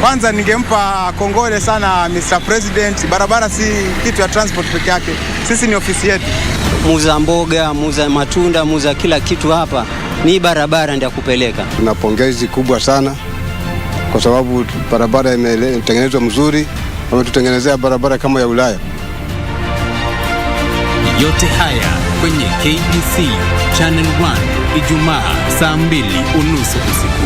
Kwanza ningempa kongole sana Mr. President. Barabara si kitu ya transport peke yake. Sisi ni ofisi yetu. Muuza mboga, muuza matunda, muuza kila kitu hapa. Ni barabara ndio kupeleka. Tuna pongezi kubwa sana kwa sababu barabara imetengenezwa mzuri. Wametutengenezea barabara kama ya Ulaya. Yote haya kwenye KBC Channel 1 Ijumaa saa 2:30 usiku.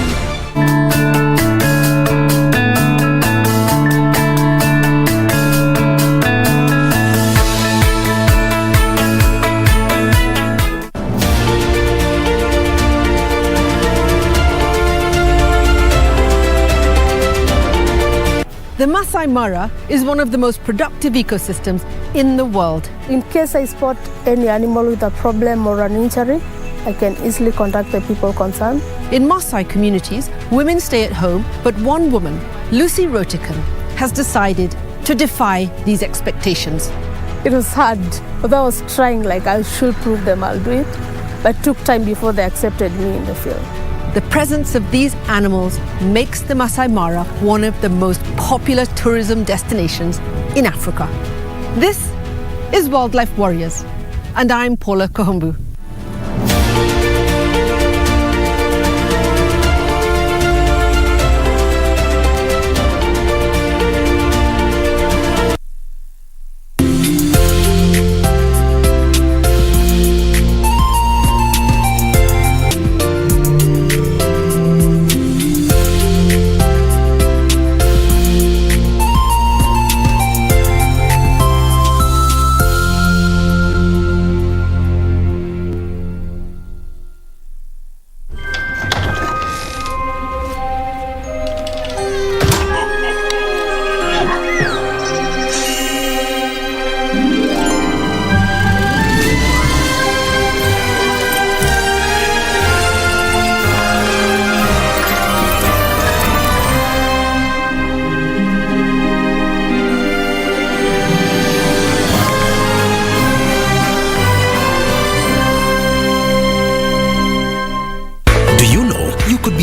The Masai Mara is one of the most productive ecosystems in the world. In case I spot any animal with a problem or an injury, I can easily contact the people concerned. In Maasai communities, women stay at home, but one woman, Lucy Rotican, has decided to defy these expectations. It was hard, but I was trying like I should prove them I'll do it, but it took time before they accepted me in the field. The presence of these animals makes the Masai Mara one of the most popular tourism destinations in Africa. This is Wildlife Warriors, and I'm Paula Kahumbu.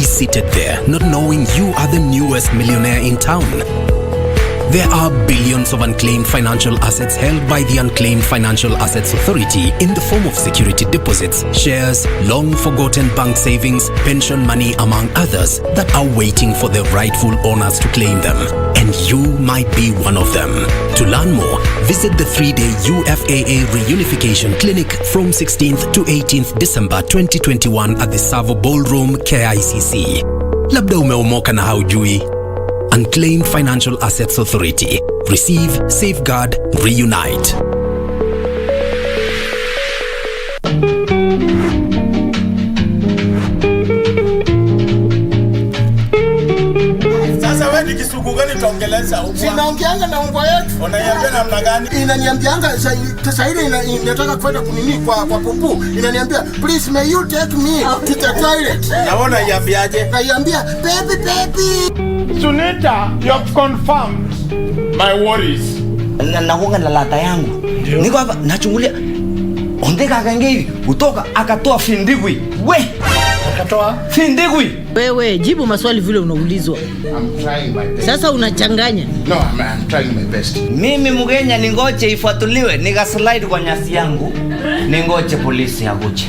Seated there, not knowing you are the newest millionaire in town. There are billions of unclaimed financial assets held by the Unclaimed Financial Assets Authority in the form of security deposits, shares, long-forgotten bank savings, pension money, among others, that are waiting for their rightful owners to claim them. And you might be one of them. To learn more, visit the 3-day UFAA Reunification Clinic from 16th to 18th December 2021 at the Savo Ballroom, KICC. Labda umeomoka na haujui. Unclaimed Financial Assets Authority. Receive, safeguard, reunite. Sasa wewe nikisugu gani utaongeleza huko? Sinaongeanga na mbwa yetu. Unaniambia namna gani? Inaniambianga sasa ile inataka kwenda kunini kwa pupu. Inaniambia please may you take me to the toilet. Naona iambiaje? Naiambia baby. Sunita, you have confirmed my worries. Na huanga na lata yangu. Niko hapa nachungulia. Ondeka akaingia hivi, kutoka akatoa findigwi. We! Akatoa findigwi. Wewe jibu maswali vile unaulizwa. I'm trying my best. Sasa unachanganya. No, I'm trying my best. Mimi Mkenya ningoje ifuatuliwe, nikaslide kwa nyasi yangu. Ningoje polisi akuje.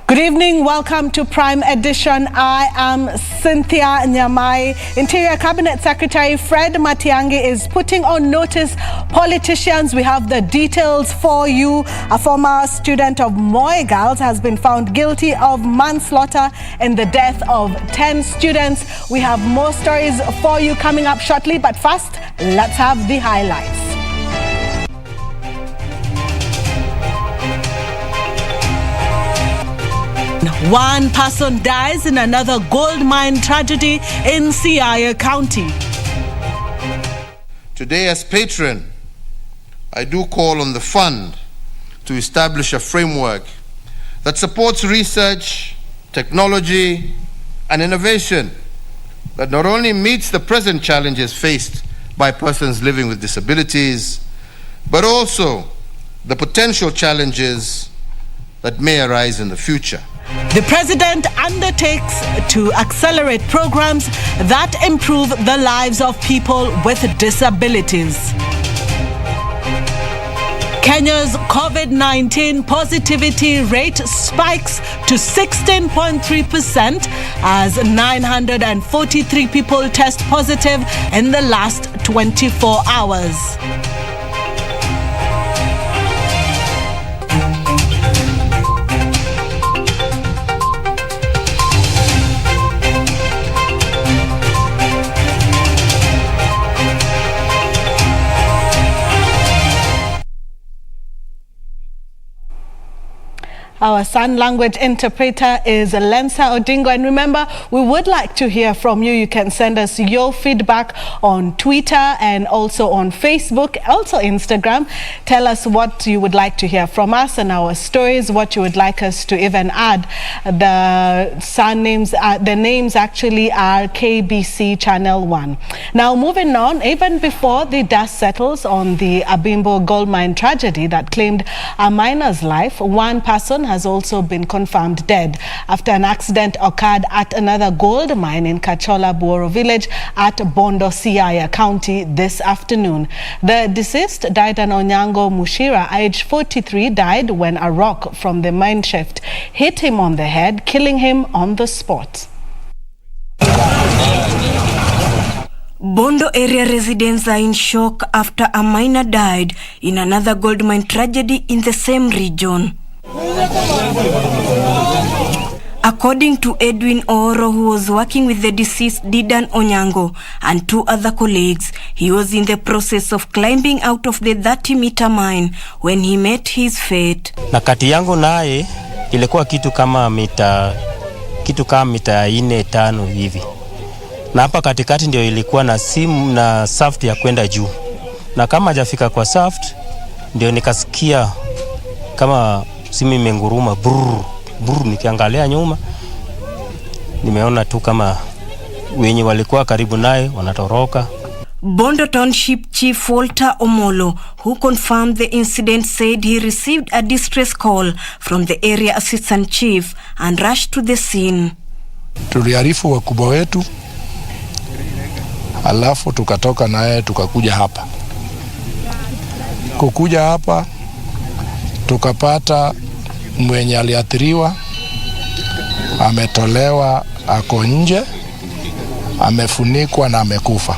Good evening, welcome to Prime Edition. I am Cythia Nyamai. Interior Cabinet Secretary Fred Matiang'i is putting on notice politicians. We have the details for you. A former student of Moi Girls has been found guilty of manslaughter in the death of 10 students. We have more stories for you coming up shortly, but first, let's have the highlights. One person dies in another gold mine tragedy in Cythia County. Today, as patron, I do call on the fund to establish a framework that supports research, technology, and innovation that not only meets the present challenges faced by persons living with disabilities, but also the potential challenges that may arise in the future. The president undertakes to accelerate programs that improve the lives of people with disabilities. Kenya's COVID-19 positivity rate spikes to 16.3% as 943 people test positive in the last 24 hours. Our sign language interpreter is Lensa Odingo. And remember, we would like to hear from you. You can send us your feedback on Twitter and also on Facebook, also Instagram. Tell us what you would like to hear from us and our stories, what you would like us to even add. The sign names, the names actually are KBC Channel 1. Now, moving on, even before the dust settles on the Abimbo gold mine tragedy that claimed a miner's life, one person has also been confirmed dead after an accident occurred at another gold mine in Kachola Buoro village at Bondo, Cythia County this afternoon. The deceased, Didan Onyango Mushira, aged 43, died when a rock from the mine shaft hit him on the head, killing him on the spot. Bondo area residents are in shock after a miner died in another gold mine tragedy in the same region. According to Edwin Oro, who was working with the deceased Didan Onyango and two other colleagues, he was in the process of climbing out of the 30-meter mine when he met his fate. Na kati yangu naye ilikuwa kitu kama mita 4-5 hivi. Na hapa katikati ndio ilikuwa na simu na shaft ya kwenda juu. Na kama hajafika kwa shaft ndio nikasikia kama simu imenguruma brrr brrr, nikiangalia nyuma nimeona tu kama wenye walikuwa karibu naye wanatoroka. Bondo Township Chief Walter Omolo, who confirmed the incident, said he received a distress call from the area assistant chief and rushed to the scene. Tuliarifu wakubwa wetu, alafu tukatoka naye tukakuja hapa. Kukuja hapa tukapata mwenye aliathiriwa ametolewa, ako nje, amefunikwa na amekufa.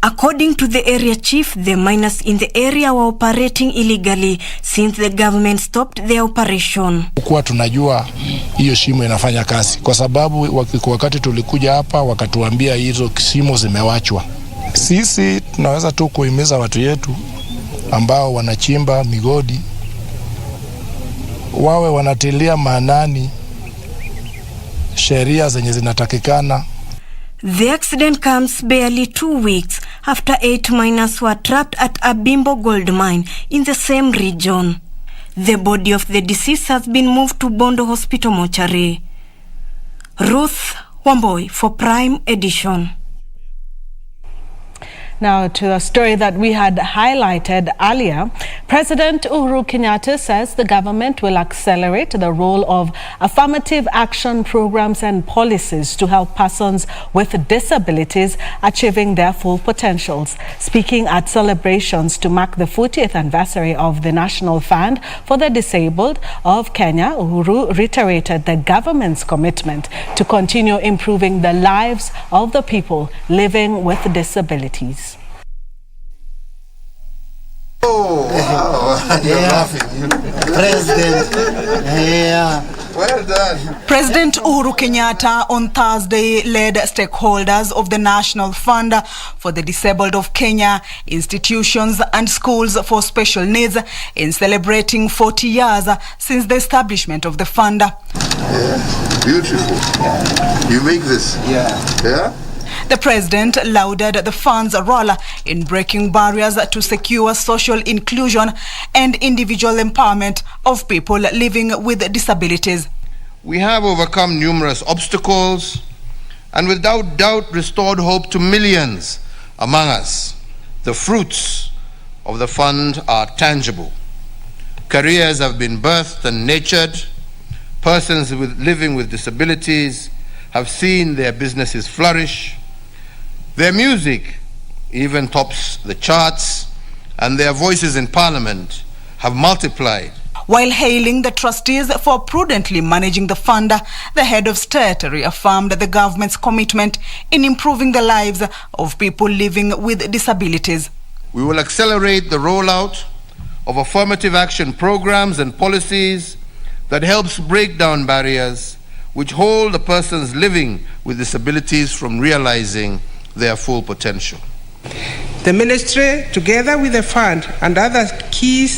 According to the area chief, the miners in the area were operating illegally since the government stopped their operation. Kwa tunajua hiyo shimo inafanya kazi kwa sababu wakati tulikuja hapa wakatuambia hizo shimo zimewachwa. Sisi tunaweza tu kuhimiza watu yetu ambao wanachimba migodi wawe wanatilia maanani sheria zenye zinatakikana. The accident comes barely 2 weeks after 8 miners were trapped at Abimbo gold mine in the same region. The body of the deceased has been moved to Bondo Hospital mortuary. Ruth Wamboi for Prime Edition. Now to a story that we had highlighted earlier. President Uhuru Kenyatta says the government will accelerate the role of affirmative action programs and policies to help persons with disabilities achieving their full potentials. Speaking at celebrations to mark the 40th anniversary of the National Fund for the Disabled of Kenya, Uhuru reiterated the government's commitment to continue improving the lives of the people living with disabilities. Oh, wow. You're laughing. President. Yeah. Well done. President Uhuru Kenyatta on Thursday led stakeholders of the National Fund for the Disabled of Kenya, institutions and schools for special needs in celebrating 40 years since the establishment of the fund. Yeah, beautiful. You make this? Yeah? The president lauded the fund's role in breaking barriers to secure social inclusion and individual empowerment of people living with disabilities. We have overcome numerous obstacles and without doubt restored hope to millions among us. The fruits of the fund are tangible. Careers have been birthed and nurtured. Persons living with disabilities have seen their businesses flourish. Their music even tops the charts, and their voices in Parliament have multiplied. While hailing the trustees for prudently managing the fund, the head of state reaffirmed the government's commitment in improving the lives of people living with disabilities. We will accelerate the rollout of affirmative action programs and policies that helps break down barriers which hold the persons living with disabilities from realizing their full potential. The ministry, together with the fund and other key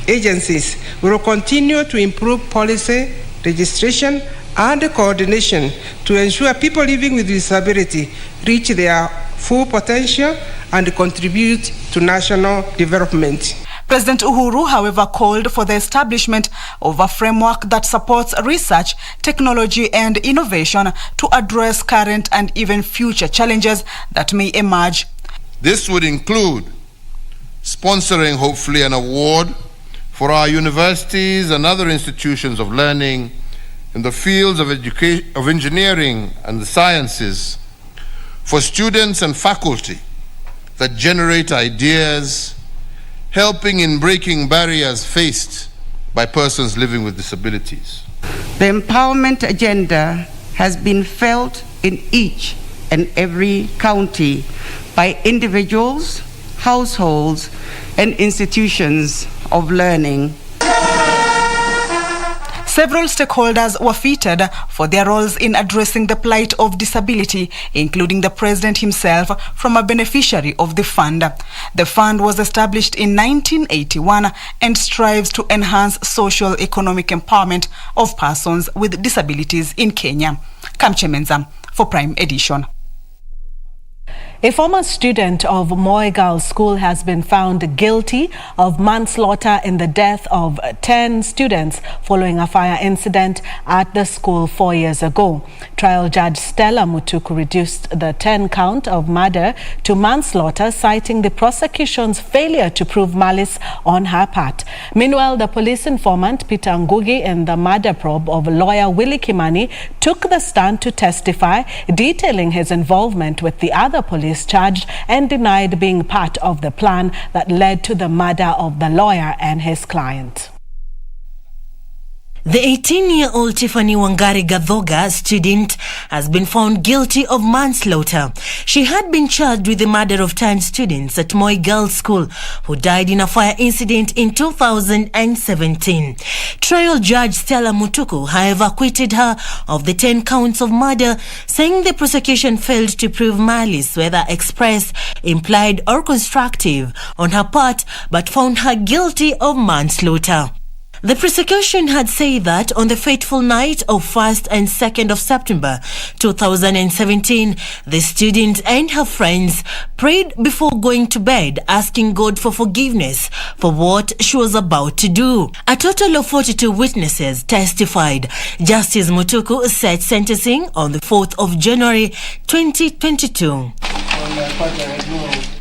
agencies, will continue to improve policy, registration, and coordination to ensure people living with disability reach their full potential and contribute to national development. President Uhuru, however, called for the establishment of a framework that supports research, technology, and innovation to address current and even future challenges that may emerge. This would include sponsoring, hopefully, an award for our universities and other institutions of learning in the fields of engineering and the sciences for students and faculty that generate ideas, helping in breaking barriers faced by persons living with disabilities. The empowerment agenda has been felt in each and every county by individuals, households, and institutions of learning. Several stakeholders were featured for their roles in addressing the plight of disability, including the president himself, from a beneficiary of the fund. The fund was established in 1981 and strives to enhance social economic empowerment of persons with disabilities in Kenya. Kamche Menza for Prime Edition. A former student of Moi Girls School has been found guilty of manslaughter in the death of 10 students following a fire incident at the school 4 years ago. Trial Judge Stella Mutuku reduced the 10 count of murder to manslaughter, citing the prosecution's failure to prove malice on her part. Meanwhile, the police informant Peter Ngugi in the murder probe of lawyer Willie Kimani took the stand to testify, detailing his involvement with the other police charged and denied being part of the plan that led to the murder of the lawyer and his client. The 18-year-old Tiffany Wangari Gathoga student has been found guilty of manslaughter. She had been charged with the murder of 10 students at Moi Girls School who died in a fire incident in 2017. Trial Judge Stella Mutuku, however, acquitted her of the 10 counts of murder, saying the prosecution failed to prove malice, whether express, implied or constructive, on her part, but found her guilty of manslaughter. The prosecution had said that on the fateful night of 1st and 2nd of September 2017, the student and her friends prayed before going to bed, asking God for forgiveness for what she was about to do. A total of 42 witnesses testified. Justice Mutuku set sentencing on the 4th of January 2022.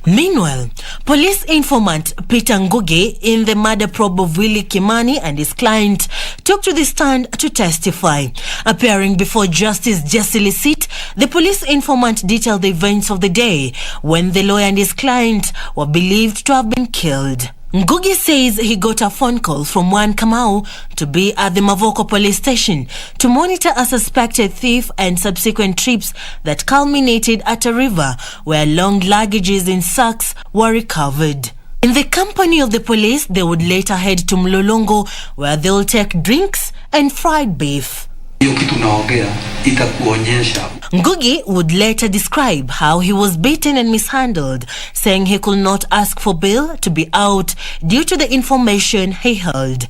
Meanwhile, police informant Peter Ngugi in the murder probe of Willie Kimani and his client took to the stand to testify. Appearing before Justice Jesse Lisit, the police informant detailed the events of the day when the lawyer and his client were believed to have been killed. Ngugi says he got a phone call from Juan Kamau to be at the Mavoko police station to monitor a suspected thief and subsequent trips that culminated at a river where long luggages in sacks were recovered. In the company of the police, they would later head to Mlolongo where they will take drinks and fried beef. Ngugi would later describe how he was beaten and mishandled, saying he could not ask for bail to be out due to the information he held.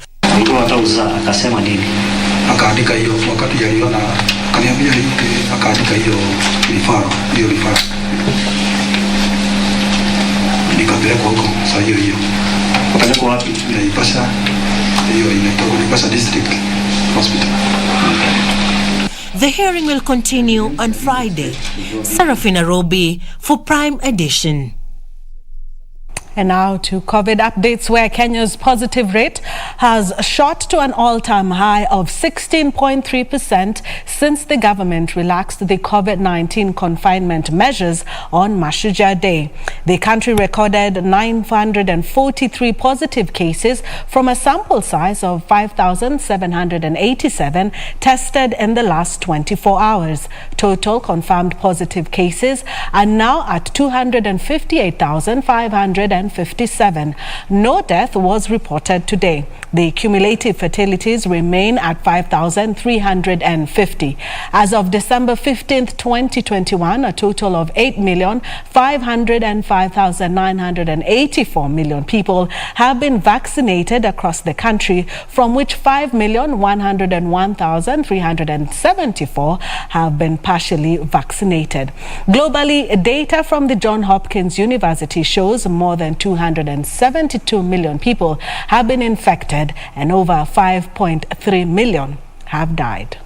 The hearing will continue on Friday. Serafina Robi for Prime Edition. And now to COVID updates, where Kenya's positive rate has shot to an all-time high of 16.3% since the government relaxed the COVID-19 confinement measures on Mashujaa Day. The country recorded 943 positive cases from a sample size of 5,787 tested in the last 24 hours. Total confirmed positive cases are now at 258,557. No death was reported today. The cumulative fatalities remain at 5,350. As of December 15th, 2021, a total of 8,505,984 million people have been vaccinated across the country, from which 5,101,374 have been partially vaccinated. Globally, data from the Johns Hopkins University shows more than 272 million people have been infected and over 5.3 million have died.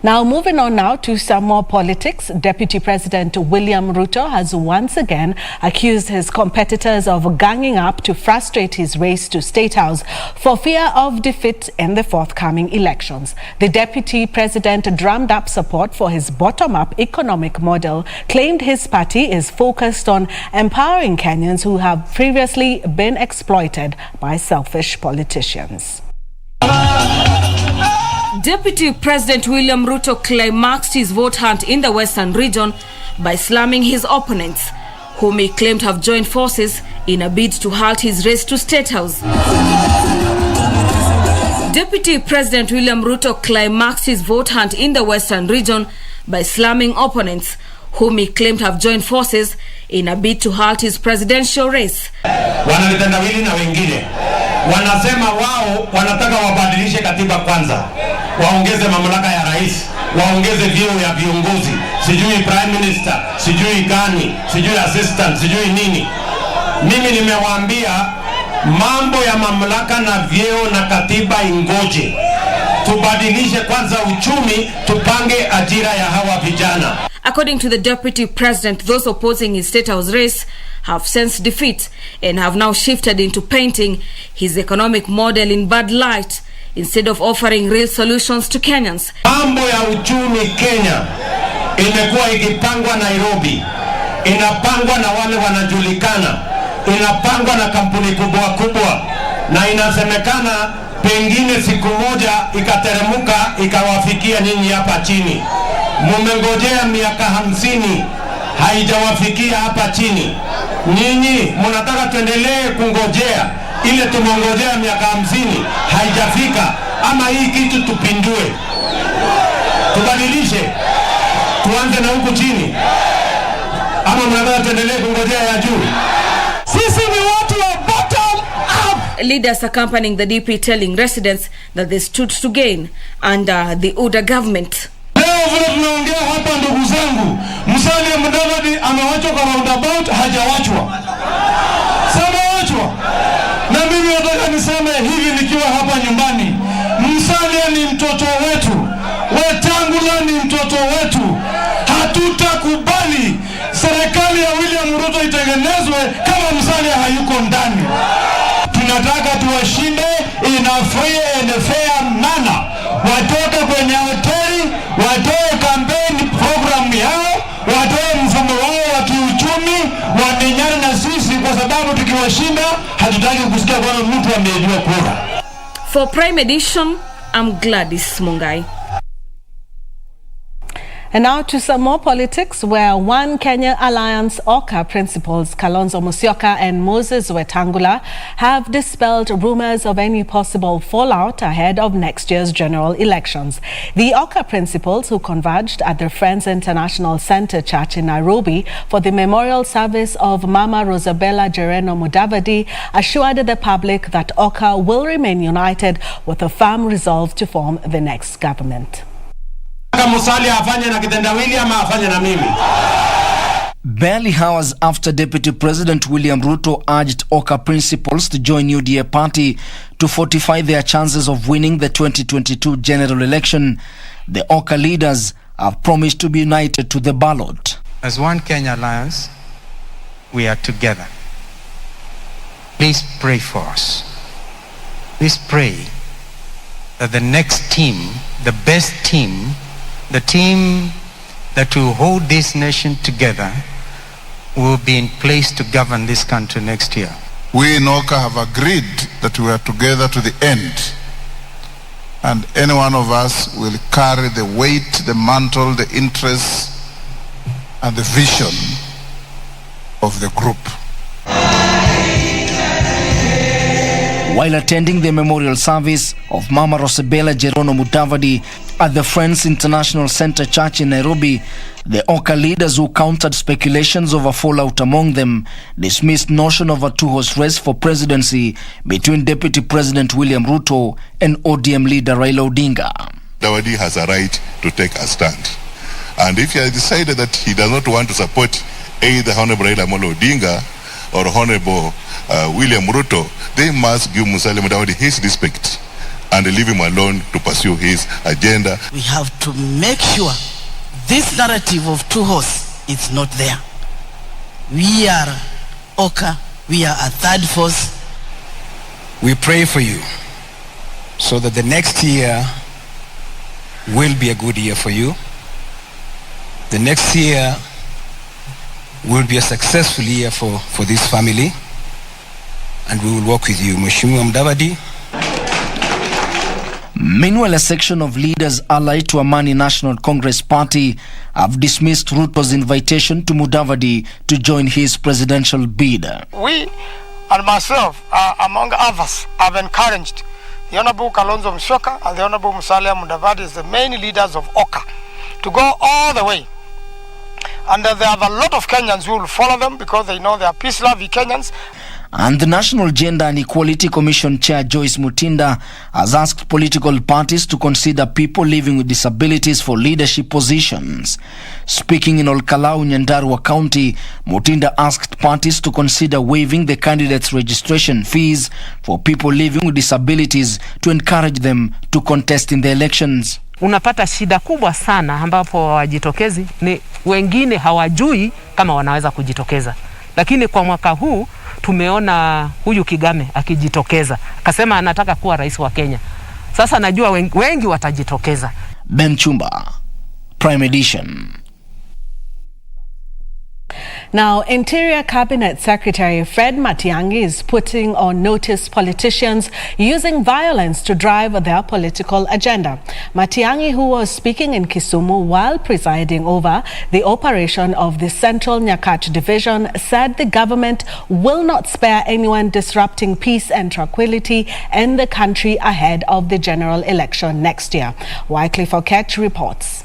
Now, moving on now to some more politics. Deputy President William Ruto has once again accused his competitors of ganging up to frustrate his race to State House for fear of defeat in the forthcoming elections. The Deputy President drummed up support for his bottom-up economic model, claimed his party is focused on empowering Kenyans who have previously been exploited by selfish politicians. Deputy President William Ruto climaxed his vote hunt in the Western region by slamming his opponents, whom he claimed have joined forces in a bid to halt his race to State House. Deputy President William Ruto climaxed his vote hunt in the Western region by slamming opponents, whom he claimed have joined forces in a bid to halt his presidential race. Wanalitendawili na wengine wanasema wao wanataka wabadilishe katiba kwanza, waongeze mamlaka ya rais, waongeze vyeo ya viongozi, sijui prime minister, sijui gani, sijui assistant, sijui nini. Mimi nimewaambia mambo ya mamlaka na vyeo na katiba ingoje. Tubadilishe kwanza uchumi, tupange ajira ya hawa vijana. According to the Deputy President, those opposing his State House race have sensed defeat and have now shifted into painting his economic model in bad light instead of offering real solutions to Kenyans. Mambo ya uchumi Kenya imekuwa ikipangwa Nairobi, inapangwa na wale wanajulikana, inapangwa na kampuni kubwa kubwa, na inasemekana pengine siku moja ikateremuka ikawafikia nyinyi hapa chini. Mumengojea miaka 50 haijawafikia hapa chini. Nyinyi mnataka tuendelee kungojea ile tumongojea miaka 50 haijafika, ama hii kitu tupindue, tubadilishe, tuanze na huku chini, ama mnataka tuendelee kungojea ya juu? Sisi ni watu wa bottom up. Leaders accompanying the DP telling residents that they stood to gain under the UDA government. Leo vile tunaongea hapa, ndugu zangu, Musalia Mudavadi amewachwa kwa roundabout, hajawachwa. Samawachwa. Na mimi nataka niseme hivi nikiwa hapa nyumbani, Musalia ni mtoto wetu, Wetangula ni mtoto wetu. Hatutakubali serikali ya William Ruto washinde in a free and fair manner. Watoke kwenye hoteli, watoe campaign program yao, watoe mfumo wao wa kiuchumi, wamenyana na sisi kwa sababu tukiwashinda hatutaki kusikia kwamba mtu ameibiwa kura. For Prime Edition, I'm Gladys Mungai. And now to some more politics, where One Kenya Alliance OCA principals Kalonzo Musyoka and Moses Wetangula have dispelled rumors of any possible fallout ahead of next year's general elections. The OCA principals, who converged at the Friends International Center Church in Nairobi for the memorial service of Mama Rosabella Jereno Mudavadi, assured the public that OCA will remain united with a firm resolve to form the next government. Barely hours after Deputy President William Ruto urged OCA principals to join UDA party to fortify their chances of winning the 2022 general election, the OCA leaders have promised to be united to the ballot. As One Kenya Alliance, we are together. Please pray for us. Please pray that the next team, the best team, the team that will hold this nation together, will be in place to govern this country next year. We in OCA have agreed that we are together to the end, and any one of us will carry the weight, the mantle, the interests, and the vision of the group. While attending the memorial service of Mama Rosabella Jereno Mudavadi at the Friends International Center Church in Nairobi, the OCA leaders, who countered speculations of a fallout among them, dismissed notion of a two-horse race for presidency between Deputy President William Ruto and ODM leader Raila Odinga. Mudavadi has a right to take a stand. And if he has decided that he does not want to support either Honorable Raila Amolo Odinga or Honorable William Ruto, they must give Musalia Mudavadi his respect and leave him alone to pursue his agenda. We have to make sure this narrative of two horse is not there. We are OCA, we are a third force. We pray for you so that the next year will be a good year for you. The next year will be a successful year for this family, and we will work with you, Mheshimiwa Mudavadi. Meanwhile, a section of leaders allied to Amani National Congress Party have dismissed Ruto's invitation to Mudavadi to join his presidential bid. We and myself, among others, have encouraged the Honorable Kalonzo Musyoka and the Honorable Musalia Mudavadi as the main leaders of OCA to go all the way. And there are a lot of Kenyans who will follow them because they know they are peace-loving Kenyans. And the National Gender and Equality Commission Chair Joyce Mutinda has asked political parties to consider people living with disabilities for leadership positions. Speaking in Olkalau, Nyandarua County, Mutinda asked parties to consider waiving the candidates' registration fees for people living with disabilities to encourage them to contest in the elections. Unapata shida kubwa sana ambapo hawajitokezi, ni wengine hawajui kama wanaweza kujitokeza. Lakini kwa mwaka huu tumeona huyu Kigame akijitokeza, akasema anataka kuwa rais wa Kenya. Sasa najua wengi watajitokeza. Ben Chumba, Prime Edition. Now, Interior Cabinet Secretary Fred Matiang'i is putting on notice politicians using violence to drive their political agenda. Matiang'i, who was speaking in Kisumu while presiding over the operation of the Central Nyakach Division, said the government will not spare anyone disrupting peace and tranquility in the country ahead of the general election next year. Wycliffe Okech reports.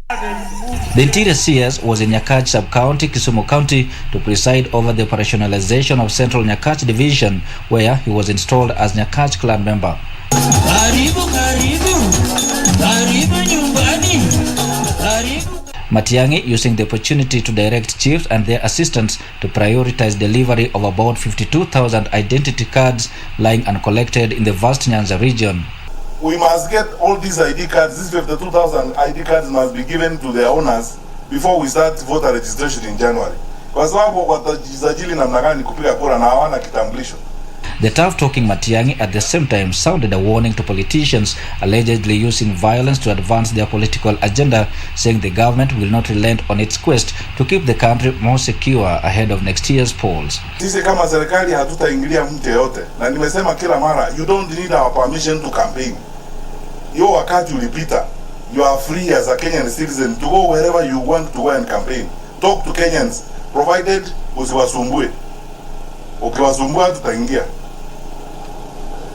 The Interior CS was in Nyakach Sub-County, Kisumu County, to preside over the operationalization of Central Nyakach Division, where he was installed as Nyakach clan member. Matiang'i using the opportunity to direct chiefs and their assistants to prioritize delivery of about 52,000 identity cards lying uncollected in the vast Nyanza region. We must get all these ID cards, these 52,000 ID cards must be given to their owners before we start voter registration in January. Kwa sababu watajisajili namna gani kupiga kura na hawana kitambulisho. The tough-talking Matiang'i at the same time sounded a warning to politicians allegedly using violence to advance their political agenda, saying the government will not relent on its quest to keep the country more secure ahead of next year's polls. Sisi kama serikali hatutaingilia mtu yote, na nimesema kila mara, you don't need our permission to campaign. Yo wakati ulipita, you are free as a Kenyan citizen to go wherever you want to go and campaign. Talk to Kenyans, provided usiwasumbue. Ukiwasumbua tutaingia.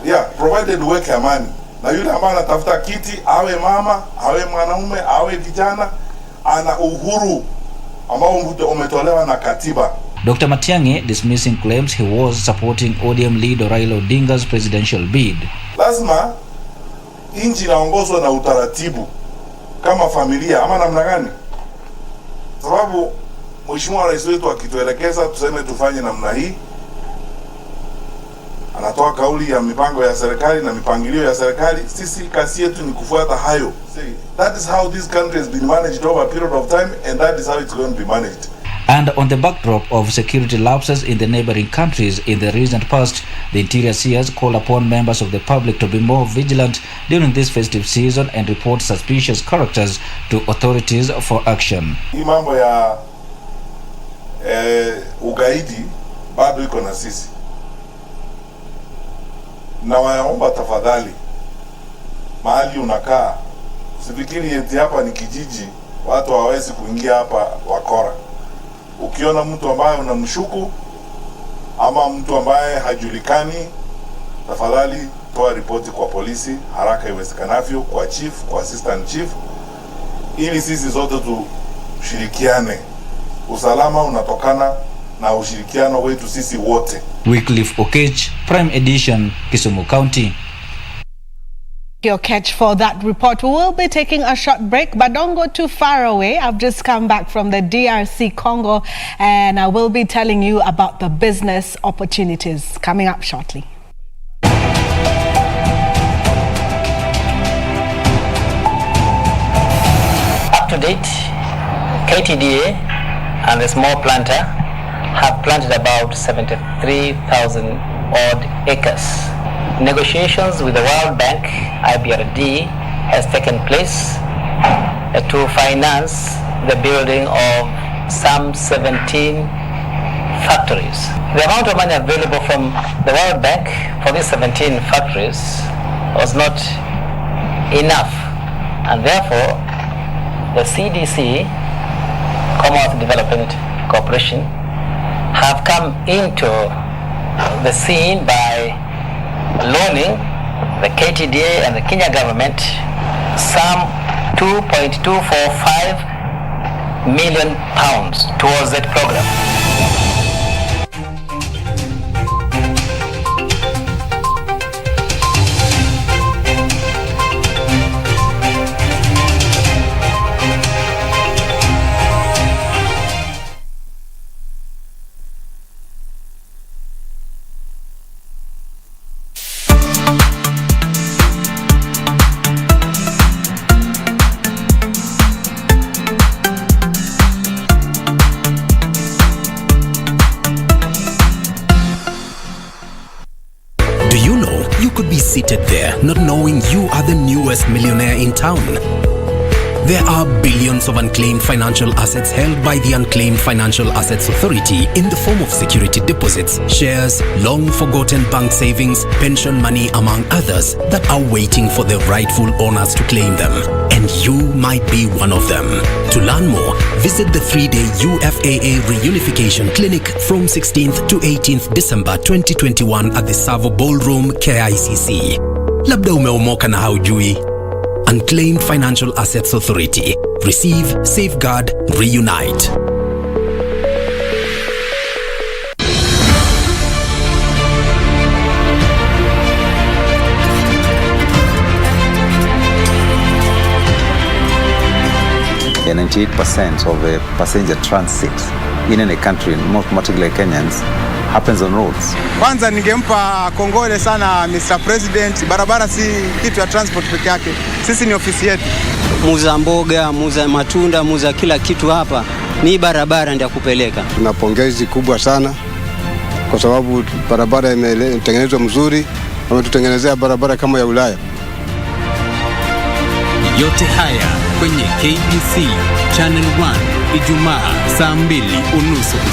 Yeah, provided uweke amani. Na yule ambaye anatafuta kiti, awe mama, awe mwanaume, awe kijana, ana uhuru ambao umetolewa na katiba. Dr. Matiang'i dismissing claims he was supporting ODM leader Raila Odinga's presidential bid. Lazima inchi inaongozwa na utaratibu kama familia ama namna gani? Sababu Mheshimiwa Rais wetu akituelekeza tuseme tufanye namna hii, anatoa kauli ya mipango ya serikali na mipangilio ya serikali, sisi kazi yetu ni kufuata hayo. That is how this country has been managed over a period of time, and that is how it's going to be managed. And on the backdrop of security lapses in the neighboring countries in the recent past, the Interior CS called upon members of the public to be more vigilant during this festive season and report suspicious characters to authorities for action. Hii mambo ya ugaidi bado iko na sisi. Na waomba tafadhali, mahali unakaa, usifikiri eti hapa ni kijiji, watu hawawezi kuingia hapa wakora. Ukiona mtu ambaye unamshuku ama mtu ambaye hajulikani, tafadhali toa ripoti kwa polisi haraka iwezekanavyo, kwa chief, kwa assistant chief, ili sisi zote tushirikiane. Usalama unatokana na ushirikiano wetu sisi wote. Wycliffe Okech, Prime Edition, Kisumu County. Your catch for that report. We will be taking a short break, but don't go too far away. I've just come back from the DRC Congo, and I will be telling you about the business opportunities coming up shortly. Up to date, KTDA and the small planter have planted about 73,000 odd acres. Negotiations with the World Bank, IBRD, has taken place to finance the building of some 17 factories. The amount of money available from the World Bank for these 17 factories was not enough, and therefore the CDC, Commonwealth Development Corporation, have come into the scene by loaning the KTDA and the Kenya government some 2.245 million pounds towards that program. Seated there, not knowing you are the newest millionaire in town. There are billions of unclaimed financial assets held by the Unclaimed Financial Assets Authority in the form of security deposits, shares, long-forgotten bank savings, pension money, among others, that are waiting for the rightful owners to claim them. And you might be one of them. To learn more, visit the 3-day UFAA Reunification Clinic from 16th to 18th December 2021 at the Savo Ballroom, KICC. Labda umeomoka na haujui. Unclaimed Financial Assets Authority. Receive, safeguard, reunite. Yeah, 98% of the passenger transit in any country, not particularly Kenyans, happens on roads. Kwanza ningempa kongole sana Mr. President. Barabara si kitu ya transport peke yake. Sisi ni ofisi yetu. Muuza mboga, muuza matunda, muuza kila kitu hapa. Ni barabara ndio kupeleka. Tuna pongezi kubwa sana kwa sababu barabara imetengenezwa mzuri, wametutengenezea barabara kama ya Ulaya. Yote haya kwenye KBC Channel 1 Ijumaa saa 2:30 usiku.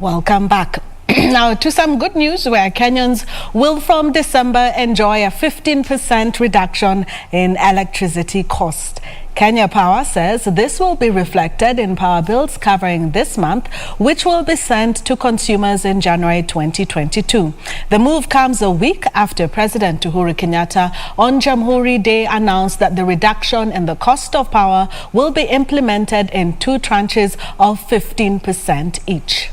Welcome back. Now to some good news where Kenyans will from December enjoy a 15% reduction in electricity cost. Kenya Power says this will be reflected in power bills covering this month, which will be sent to consumers in January 2022. The move comes a week after President Uhuru Kenyatta on Jamhuri Day announced that the reduction in the cost of power will be implemented in 2 tranches of 15% each.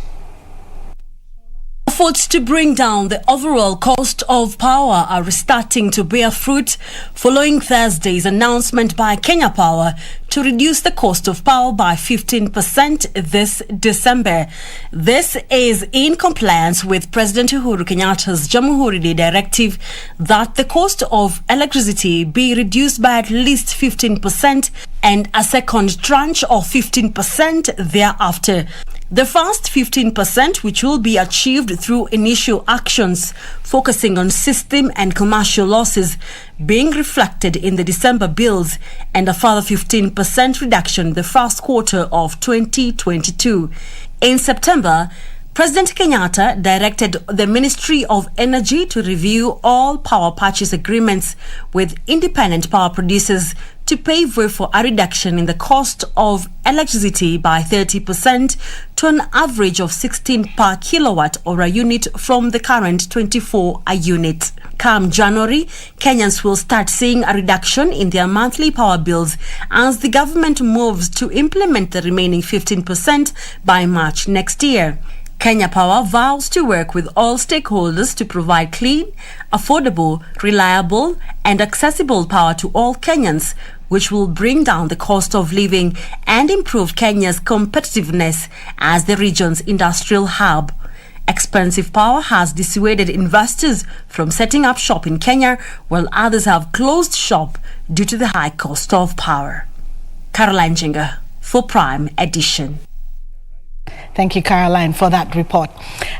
Efforts to bring down the overall cost of power are starting to bear fruit following Thursday's announcement by Kenya Power to reduce the cost of power by 15% this December. This is in compliance with President Uhuru Kenyatta's Jamhuri Day directive that the cost of electricity be reduced by at least 15% and a second tranche of 15% thereafter. The first 15%, which will be achieved through initial actions focusing on system and commercial losses, being reflected in the December bills, and a further 15% reduction in the first quarter of 2022. In September, President Kenyatta directed the Ministry of Energy to review all power purchase agreements with independent power producers to pave way for a reduction in the cost of electricity by 30% to an average of 16 per kilowatt or a unit from the current 24 a unit. Come January, Kenyans will start seeing a reduction in their monthly power bills as the government moves to implement the remaining 15% by March next year. Kenya Power vows to work with all stakeholders to provide clean, affordable, reliable, and accessible power to all Kenyans, which will bring down the cost of living and improve Kenya's competitiveness as the region's industrial hub. Expensive power has dissuaded investors from setting up shop in Kenya, while others have closed shop due to the high cost of power. Caroline Jinga for Prime Edition. Thank you, Caroline, for that report.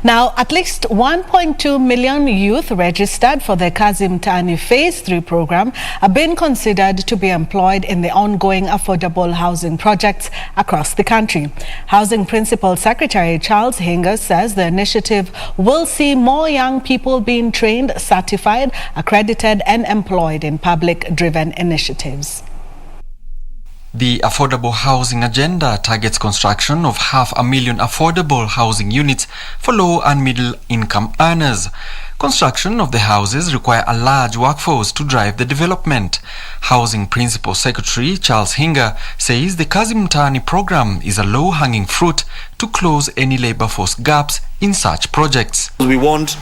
Now, at least 1.2 million youth registered for the Kazi Mtaani Phase 3 program are being considered to be employed in the ongoing affordable housing projects across the country. Housing Principal Secretary Charles Hinga says the initiative will see more young people being trained, certified, accredited, and employed in public-driven initiatives. The affordable housing agenda targets construction of 500,000 affordable housing units for low and middle income earners. Construction of the houses require a large workforce to drive the development. Housing Principal Secretary Charles Hinga says the Kazi Mtaani program is a low-hanging fruit to close any labor force gaps in such projects. We want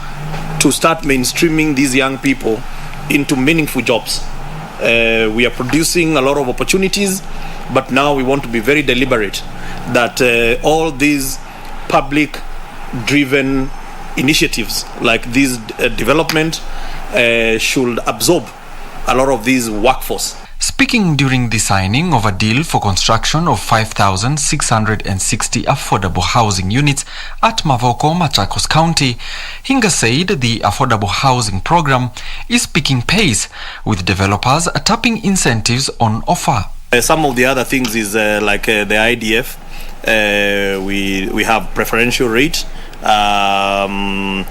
to start mainstreaming these young people into meaningful jobs. We are producing a lot of opportunities, but now we want to be very deliberate that all these public-driven initiatives like this development should absorb a lot of these workforce. Speaking during the signing of a deal for construction of 5,660 affordable housing units at Mavoko, Machakos County, Hinga said the affordable housing program is picking pace, with developers tapping incentives on offer. Some of the other things is like the IDF. We have preferential rate, then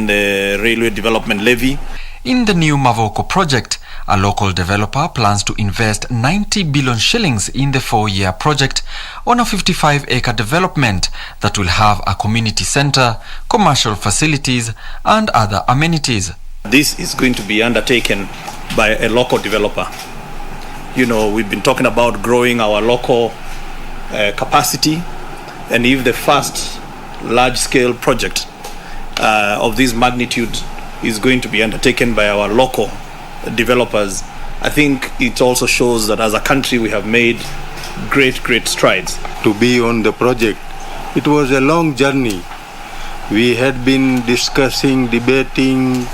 the railway development levy. In the new Mavoko project, a local developer plans to invest 90 billion shillings in the 4-year project on a 55-acre development that will have a community center, commercial facilities, and other amenities. This is going to be undertaken by a local developer. You know, we've been talking about growing our local capacity, and if the first large-scale project of this magnitude is going to be undertaken by our local developers, I think it also shows that as a country we have made great strides. To be on the project, it was a long journey. We had been discussing, debating,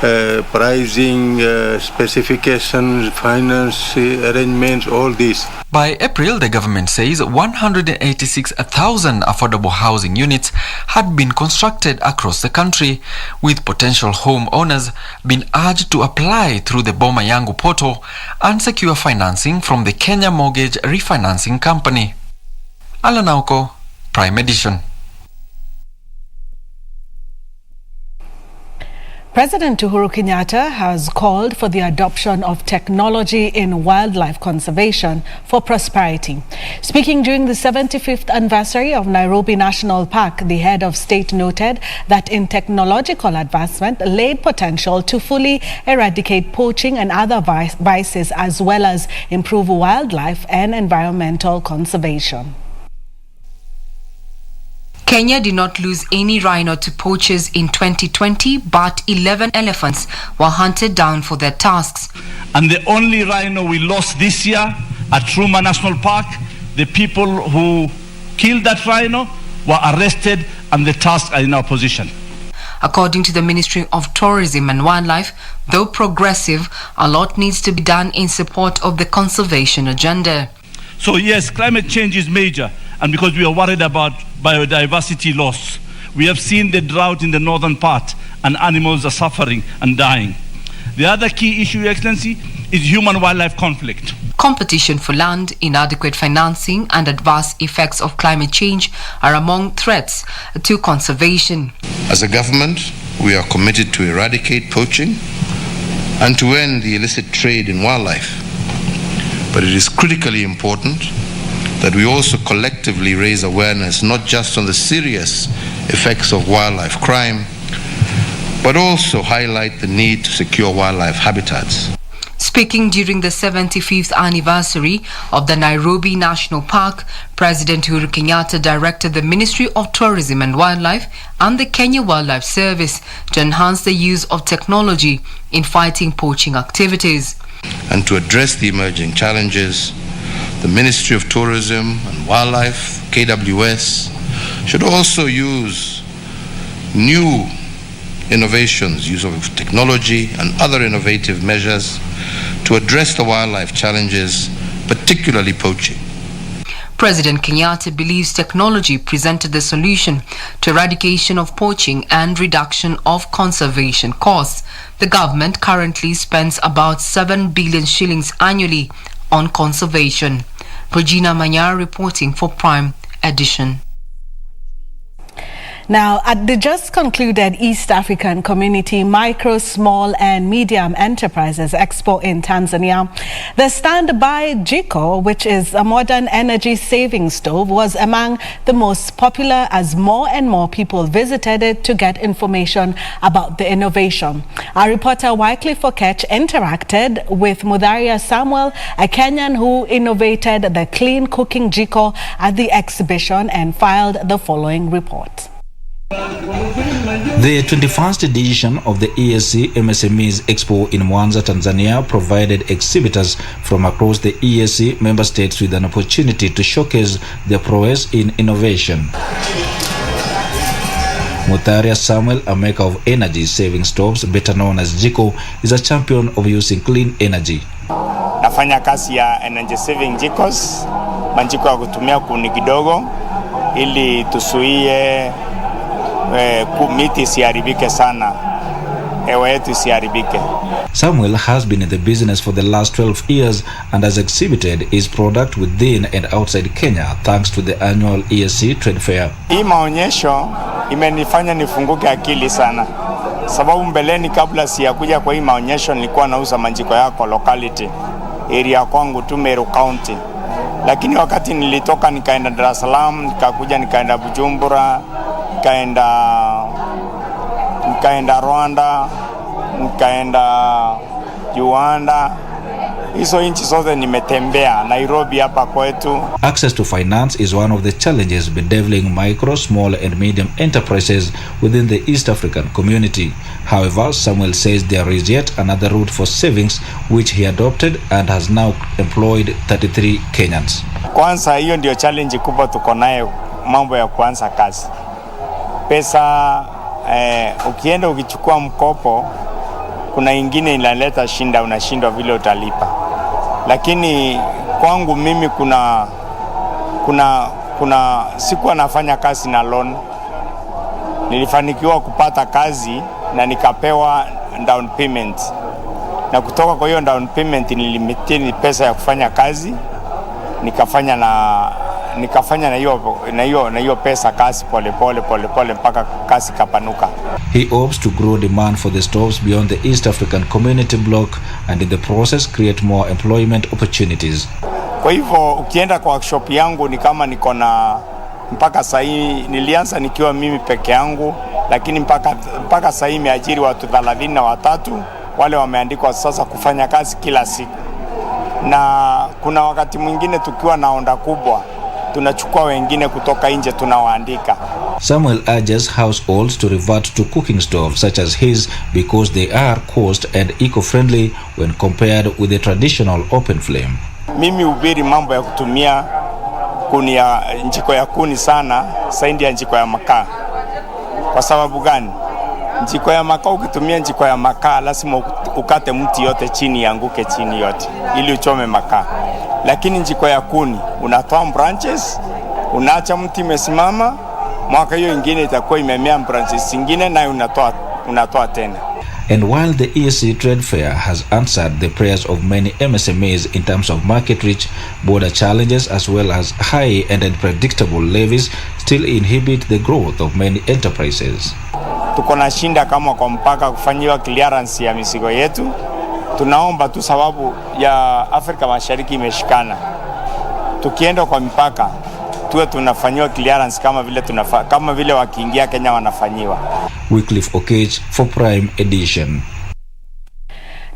pricing, specifications, finance arrangements, all this. By April, the government says 186,000 affordable housing units had been constructed across the country, with potential homeowners being urged to apply through the Boma Yangu portal and secure financing from the Kenya Mortgage Refinancing Company. Alanauko, Prime Edition. President Uhuru Kenyatta has called for the adoption of technology in wildlife conservation for prosperity. Speaking during the 75th anniversary of Nairobi National Park, the head of state noted that in technological advancement laid potential to fully eradicate poaching and other vices, as well as improve wildlife and environmental conservation. Kenya did not lose any rhino to poachers in 2020, but 11 elephants were hunted down for their tasks. And the only rhino we lost this year at Truma National Park, the people who killed that rhino were arrested and the tasks are in our possession. According to the Ministry of Tourism and Wildlife, though progressive, a lot needs to be done in support of the conservation agenda. So yes, climate change is major, and because we are worried about biodiversity loss, we have seen the drought in the northern part and animals are suffering and dying. The other key issue, Your Excellency, is human-wildlife conflict. Competition for land, inadequate financing and adverse effects of climate change are among threats to conservation. As a government, we are committed to eradicate poaching and to end the illicit trade in wildlife. But it is critically important that we also collectively raise awareness not just on the serious effects of wildlife crime, but also highlight the need to secure wildlife habitats. Speaking during the 75th anniversary of the Nairobi National Park, President Uhuru Kenyatta directed the Ministry of Tourism and Wildlife and the Kenya Wildlife Service to enhance the use of technology in fighting poaching activities. And to address the emerging challenges, the Ministry of Tourism and Wildlife, KWS, should also use new innovations, use of technology and other innovative measures to address the wildlife challenges, particularly poaching. President Kenyatta believes technology presented the solution to eradication of poaching and reduction of conservation costs. The government currently spends about 7 billion shillings annually on conservation. Regina Manyar reporting for Prime Edition. Now, at the just concluded East African Community Micro, Small and Medium Enterprises Expo in Tanzania, the Standby Jiko, which is a modern energy-saving stove, was among the most popular as more and more people visited it to get information about the innovation. Our reporter Wycliffe Okech interacted with Mudharia Samuel, a Kenyan who innovated the clean cooking Jiko at the exhibition, and filed the following report. The 21st edition of the EAC MSMEs Expo in Mwanza, Tanzania provided exhibitors from across the EAC member states with an opportunity to showcase their prowess in innovation. Mudharia Samuel, a maker of energy-saving stoves, better known as Jiko, is a champion of using clean energy. Nafanya kazi ya energy saving jikos, manjiko ya kutumia kuni kidogo ili tusuie miti isiharibike sana, hewa yetu isiharibike. Samuel has been in the business for the last 12 years and has exhibited his product within and outside Kenya thanks to the annual EAC trade fair. Hii maonyesho imenifanya nifunguke akili sana, sababu mbeleni kabla siyakuja kwa hii maonyesho nilikuwa nauza manjiko yako locality area kwangu tu Meru County, lakini wakati nilitoka nikaenda Dar es Salaam, nikakuja nikaenda Bujumbura, nikaenda Rwanda, nikaenda Uganda. Hizo nchi zote nimetembea, Nairobi hapa kwetu. Access to finance is one of the challenges bedeviling micro, small and medium enterprises within the East African community. However, Samuel says there is yet another route for savings which he adopted and has now employed 33 Kenyans. Kwanza hiyo ndio challenge kubwa tuko nayo, mambo ya kuanza kazi. Pesa ukienda ukichukua mkopo, kuna ingine inaleta shinda, unashindwa vile utalipa. Lakini kwangu mimi kuna sikuwa nafanya kazi na loan. Nilifanikiwa kupata kazi na nikapewa down payment. Na kutoka kwa hiyo down payment nilimitia pesa ya kufanya kazi, nikafanya na hiyo pesa kazi pole mpaka kazi kapanuka. He hopes to grow demand for the stoves beyond the East African community block and in the process create more employment opportunities. Kwa hivyo ukienda kwa workshop yangu ni kama niko na mpaka sasa nilianza nikiwa mimi peke yangu, lakini mpaka sasa nimeajiri watu 33 wale wameandikwa sasa kufanya kazi kila siku. Na kuna wakati mwingine tukiwa na onda kubwa tunachukua wengine kutoka nje tunawaandika. Samuel urges households to revert to cooking stoves such as his because they are cost and eco-friendly when compared with the traditional open flame. Mimi hubiri mambo ya kutumia kuni ya njiko ya kuni sana zaidi ya njiko ya makaa. Kwa sababu gani? Njiko ya makaa, ukitumia njiko ya makaa lazima ukate mti yote chini, yanguke chini yote ili uchome makaa. Lakini njiko ya kuni unatoa branches, unaacha mti imesimama, mwaka hiyo ingine itakuwa imemea branches zingine na unatoa tena. And while the EAC Trade Fair has answered the prayers of many MSMEs in terms of market reach, border challenges as well as high and unpredictable levies still inhibit the growth of many enterprises. Tuko na shinda kama kwa mpaka kufanyiwa clearance ya mizigo yetu. Tunaomba tu sababu ya Afrika Mashariki imeshikana. Tukienda kwa mpaka tuwe tunafanyiwa clearance kama vile wakiingia Kenya wanafanyiwa. Wycliffe Okech for Prime Edition.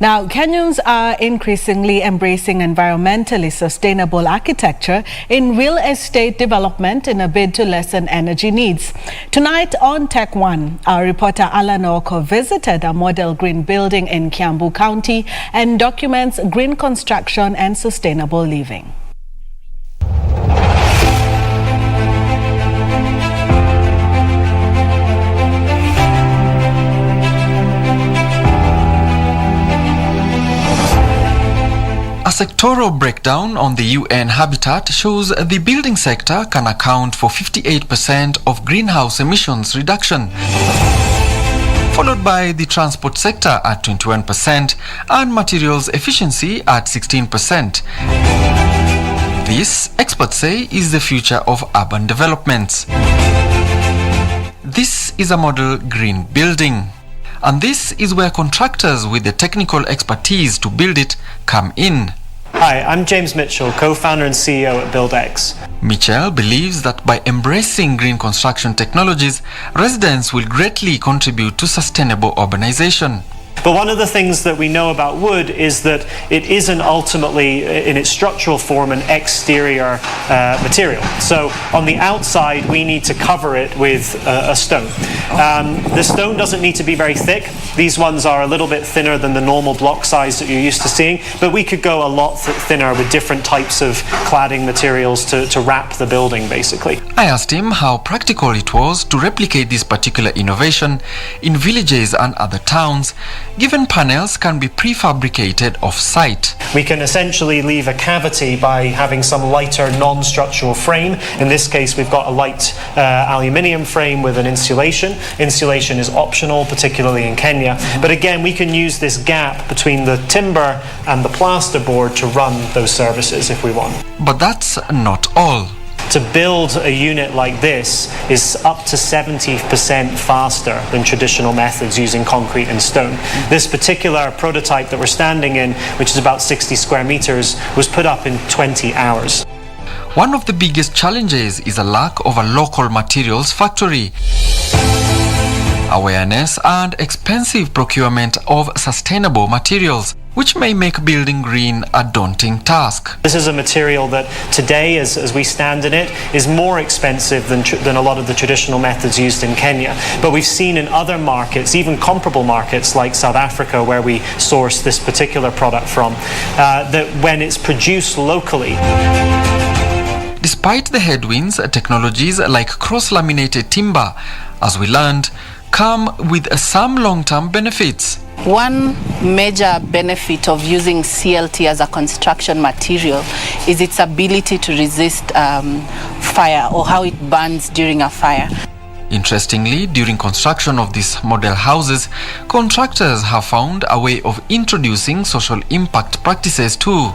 Now, Kenyans are increasingly embracing environmentally sustainable architecture in real estate development in a bid to lessen energy needs. Tonight on Tech One, our reporter Alan Oko visited a model green building in Kiambu County and documents green construction and sustainable living. A sectoral breakdown on the UN habitat shows the building sector can account for 58% of greenhouse emissions reduction, followed by the transport sector at 21% and materials efficiency at 16%. This, experts say, is the future of urban developments. This is a model green building. And this is where contractors with the technical expertise to build it come in. Hi, I'm James Mitchell, co-founder and CEO at BuildX. Mitchell believes that by embracing green construction technologies, residents will greatly contribute to sustainable urbanization. But one of the things that we know about wood is that it isn't ultimately, in its structural form, an exterior material. So on the outside, we need to cover it with a stone. The stone doesn't need to be very thick. These ones are a little bit thinner than the normal block size that you're used to seeing, but we could go a lot thinner with different types of cladding materials to wrap the building, basically. I asked him how practical it was to replicate this particular innovation in villages and other towns, given panels can be prefabricated off-site. We can essentially leave a cavity by having some lighter non-structural frame. In this case, we've got a light aluminium frame with an insulation. Insulation is optional, particularly in Kenya. But again, we can use this gap between the timber and the plasterboard to run those services if we want. But that's not all. To build a unit like this is up to 70% faster than traditional methods using concrete and stone. This particular prototype that we're standing in, which is about 60 square meters, was put up in 20 hours. One of the biggest challenges is a lack of a local materials factory. awareness and expensive procurement of sustainable materials, which may make building green a daunting task. This is a material that today, as we stand in it, is more expensive than a lot of the traditional methods used in Kenya. But we've seen in other markets, even comparable markets like South Africa, where we source this particular product from, that when it's produced locally. Despite the headwinds, technologies like cross-laminated timber, as we learned, come with some long-term benefits. One major benefit of using CLT as a construction material is its ability to resist fire, or how it burns during a fire. Interestingly, during construction of these model houses, contractors have found a way of introducing social impact practices too.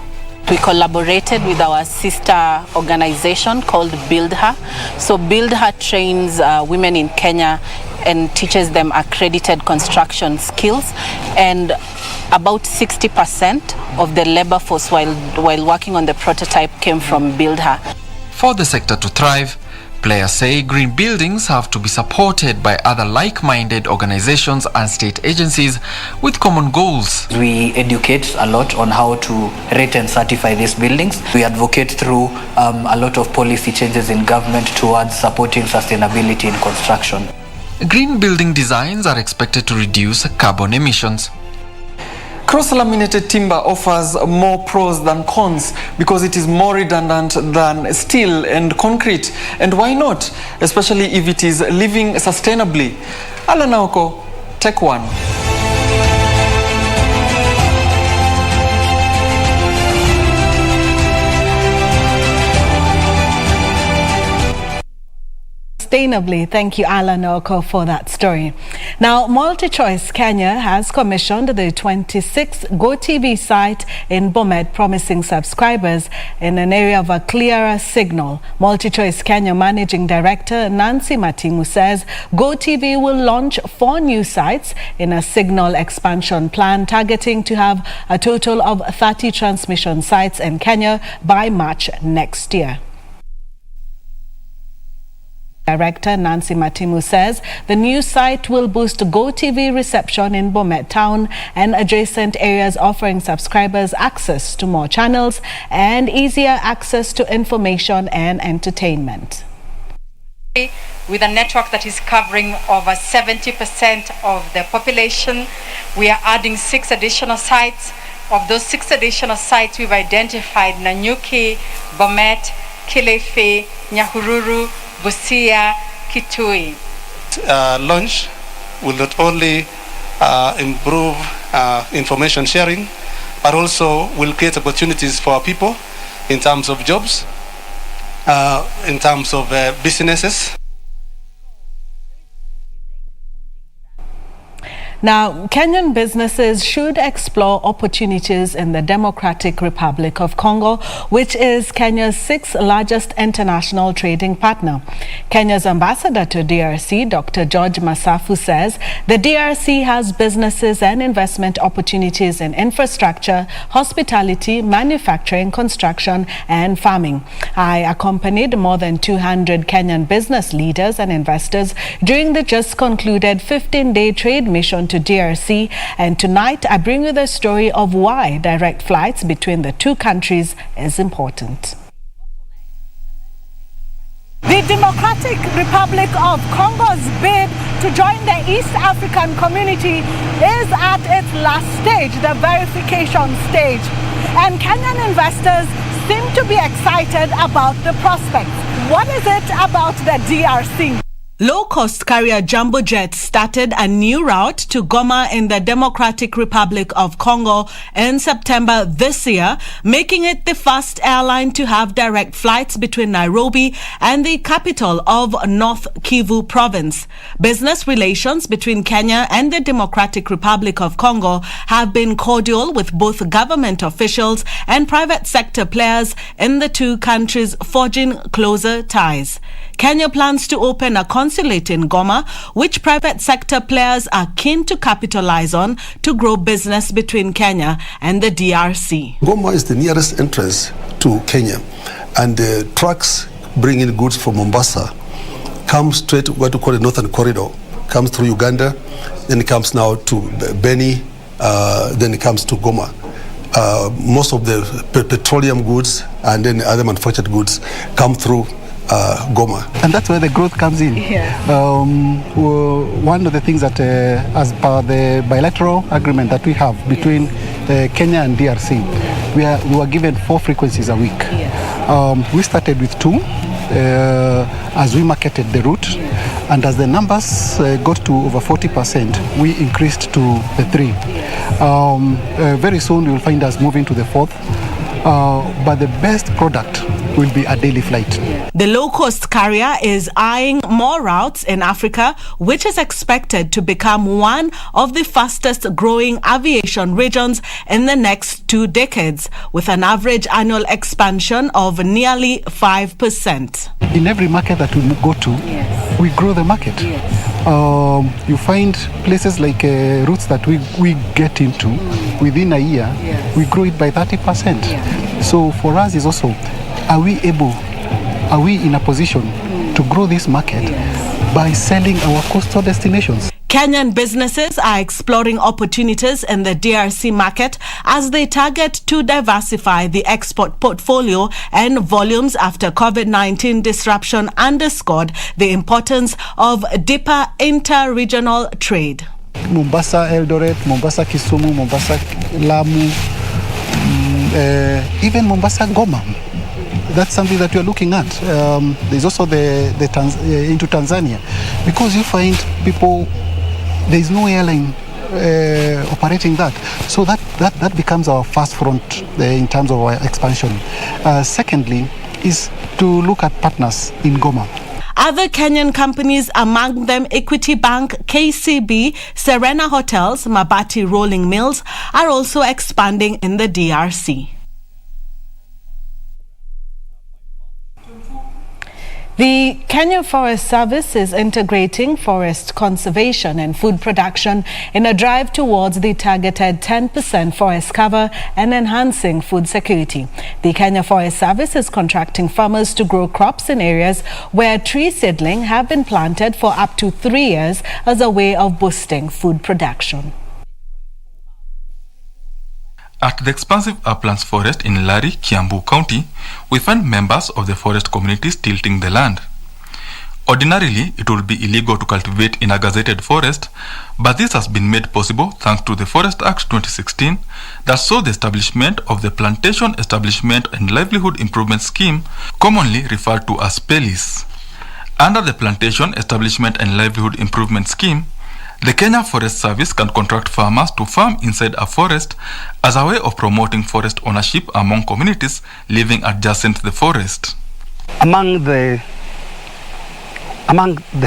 We collaborated with our sister organization called Build Her. So Build Her trains women in Kenya and teaches them accredited construction skills, and about 60% of the labor force while working on the prototype came from Build Her. For the sector to thrive, players say green buildings have to be supported by other like-minded organizations and state agencies with common goals. We educate a lot on how to rate and certify these buildings. We advocate through a lot of policy changes in government towards supporting sustainability in construction. Green building designs are expected to reduce carbon emissions. Cross-laminated timber offers more pros than cons because it is more redundant than steel and concrete. And why not? Especially if it is living sustainably. Alan Naoko, Tech One. Sustainably. Thank you, Alan Oko, for that story. Now, MultiChoice Kenya has commissioned the 26th GoTV site in Bomet, promising subscribers in an area of a clearer signal. MultiChoice Kenya Managing Director Nancy Matimu says GoTV will launch 4 new sites in a signal expansion plan, targeting to have a total of 30 transmission sites in Kenya by March next year. Director Nancy Matimu says the new site will boost GoTV reception in Bomet town and adjacent areas, offering subscribers access to more channels and easier access to information and entertainment. With a network that is covering over 70% of the population, we are adding 6 additional sites. Of those 6 additional sites, we've identified Nanyuki, Bomet, Kilifi, Nyahururu, Busia, Kitui. Launch will not only improve information sharing, but also will create opportunities for our people in terms of jobs, in terms of businesses. Now, Kenyan businesses should explore opportunities in the Democratic Republic of Congo, which is Kenya's 6th largest international trading partner. Kenya's ambassador to DRC, Dr. George Masafu, says the DRC has businesses and investment opportunities in infrastructure, hospitality, manufacturing, construction, and farming. I accompanied more than 200 Kenyan business leaders and investors during the just concluded 15-day trade mission to DRC, and tonight I bring you the story of why direct flights between the two countries is important. The Democratic Republic of Congo's bid to join the East African community is at its last stage, the verification stage. And Kenyan investors seem to be excited about the prospects. What is it about the DRC? Low-cost carrier Jumbo Jet started a new route to Goma in the Democratic Republic of Congo in September this year, making it the first airline to have direct flights between Nairobi and the capital of North Kivu province. Business relations between Kenya and the Democratic Republic of Congo have been cordial, with both government officials and private sector players in the two countries forging closer ties. Kenya plans to open a consulate in Goma, which private sector players are keen to capitalize on to grow business between Kenya and the DRC. Goma is the nearest entrance to Kenya, and trucks bringing goods from Mombasa come straight what we call the Northern Corridor comes through Uganda, then it comes now to Beni, then it comes to Goma. Most of the petroleum goods and then other manufactured goods come through Goma. And that's where the growth comes in. Yeah. One of the things that, as per the bilateral agreement that we have between Kenya and DRC, we were given 4 frequencies a week. Yes. We started with 2 as we marketed the route, and as the numbers got to over 40%, we increased to the 3. Very soon you will find us moving to the 4th, but the best product will be a daily flight. The low-cost carrier is eyeing more routes in Africa, which is expected to become one of the fastest-growing aviation regions in the next 2 decades, with an average annual expansion of nearly 5%. In every market that we go to, we grow the market. You find places like routes that we get into within a year, we grow it by 30%. So for us is also, are we in a position to grow this market by selling our coastal destinations? Kenyan businesses are exploring opportunities in the DRC market as they target to diversify the export portfolio and volumes after COVID-19 disruption underscored the importance of deeper inter-regional trade. Mombasa, Eldoret, Mombasa, Kisumu, Mombasa, Lamu, even Mombasa, Goma. That's something that we are looking at. There's also into Tanzania, because you find people, there is no airline operating that. So that becomes our first front in terms of our expansion. Secondly, is to look at partners in Goma. Other Kenyan companies, among them Equity Bank, KCB, Serena Hotels, Mabati Rolling Mills, are also expanding in the DRC. The Kenya Forest Service is integrating forest conservation and food production in a drive towards the targeted 10% forest cover and enhancing food security. The Kenya Forest Service is contracting farmers to grow crops in areas where tree seedling have been planted for up to 3 years as a way of boosting food production. At the expansive uplands forest in Lari, Kiambu County, we find members of the forest communities tilting the land. Ordinarily, it would be illegal to cultivate in a gazetted forest, but this has been made possible thanks to the Forest Act 2016 that saw the establishment of the Plantation Establishment and Livelihood Improvement Scheme, commonly referred to as PELIS. Under the Plantation Establishment and Livelihood Improvement Scheme, the Kenya Forest Service can contract farmers to farm inside a forest as a way of promoting forest ownership among communities living adjacent to the forest. Among the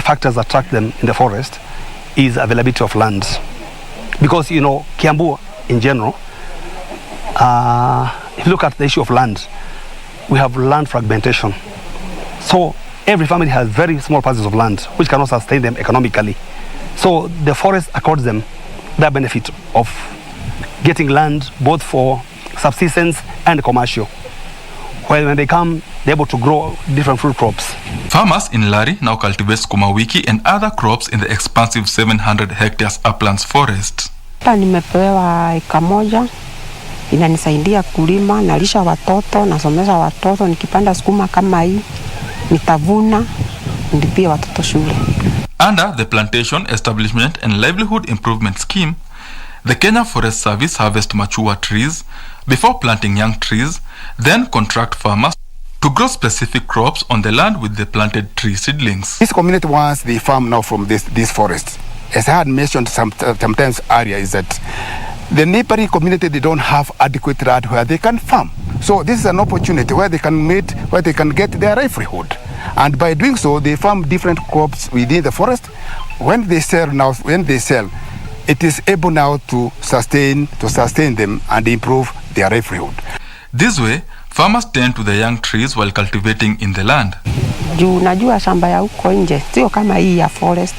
factors that attract them in the forest is availability of land. Because, Kiambu in general, if you look at the issue of land, we have land fragmentation. So every family has very small parcels of land which cannot sustain them economically. So the forest accords them the benefit of getting land both for subsistence and commercial. When they come, they're able to grow different fruit crops. Farmers in Lari now cultivate sukuma wiki and other crops in the expansive 700 hectares uplands forest. Nimepewa eka moja, inanisaidia kulima, nalisha watoto, nasomesha watoto, nikipanda sukuma kama hii, nitavuna, nilipie watoto shule. Under the Plantation Establishment and Livelihood Improvement Scheme, the Kenya Forest Service harvests mature trees before planting young trees, then contract farmers to grow specific crops on the land with the planted tree seedlings. This community wants the farm now from this forest. As I had mentioned sometimes earlier, is that the neighboring community, they don't have adequate land where they can farm. So this is an opportunity where they can get their livelihood. And by doing so, they farm different crops within the forest. When they sell, it is able now to sustain them and improve their livelihood. This way, farmers tend to the young trees while cultivating in the land. Juu najua shamba ya huko nje sio kama hii ya forest.